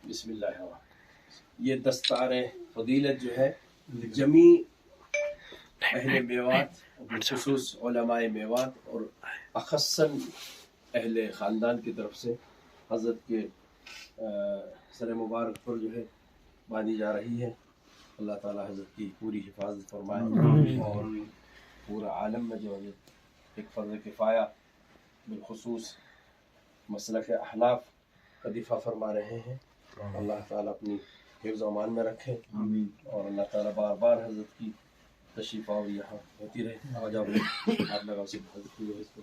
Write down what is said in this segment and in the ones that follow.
بسم اللہ یہ دستار فضیلت جو ہے جمیع اہل میوات بالخصوص علماء میوات اور اخصاً اہل خاندان کی طرف سے حضرت کے سر مبارک پر جو ہے باندھی جا رہی ہے۔ اللہ تعالیٰ حضرت کی پوری حفاظت فرمائے اور پورا عالم میں جو ہے ایک فرض کفایہ بالخصوص مسلک احناف کا دفاع فرما رہے ہیں۔ اللہ تعالیٰ اپنی حفظ و امان میں رکھے اور اللہ تعالیٰ بار بار حضرت کی تشریف آوری یہاں ہوتی رہے۔ آپ لگاؤ سے حضرت کی اس کو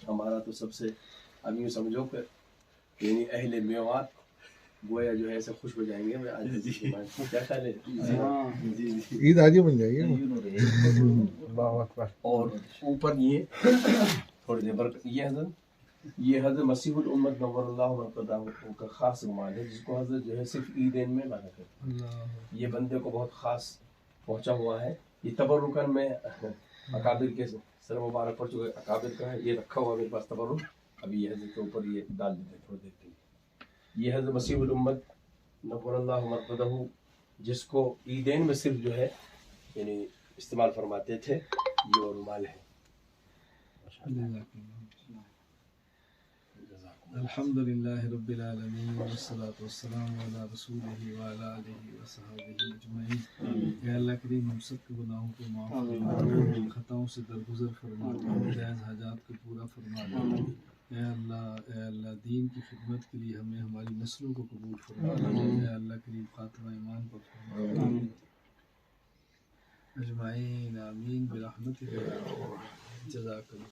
ہمارا تو سب سے اب یوں سمجھو کہ یعنی اہل میوات گویا جو ہے ایسے خوش ہو جائیں گے۔ میں آج کیا خیال ہے؟ عید آج بن جائے گی۔ اور اوپر یہ تھوڑی دیر برکت یہ حضرت مسیح الامت نور اللہ مرقدہ کا خاص رومال ہے، جس کو حضرت جو ہے صرف عیدین میں لانا کرتے ہیں۔ یہ بندے کو بہت خاص پہنچا ہوا ہے۔ یہ تبرکن میں اکابر کے سر مبارک پر چکے اکابر کا ہے، یہ رکھا ہوا میرے پاس تبرک۔ ابھی یہ حضرت کے اوپر یہ ڈال دیتے تھوڑی دیر کے لیے۔ یہ حضرت مسیح الامت نور اللہ مرقدہ جس کو عیدین میں صرف جو ہے یعنی استعمال فرماتے تھے، یہ وہ رومال ہے۔ الحمد للہ رب العالمین والصلاة والسلام علی رسولہ وعلی آلہ وصحبہ اجمعین۔ اے اللہ کریم ہم سب کے گناہوں کو معاف فرما، خطاؤں سے درگزر فرما، جائز حاجات کو پورا فرما۔ اے اللہ دین کی خدمت کے لیے ہمیں ہماری نسلوں کو قبول فرما۔ اے اللہ کریم خاتمہ ایمان پر فرما اجمعین آمین برحمتک یا ارحم الراحمین۔ جزاک اللہ۔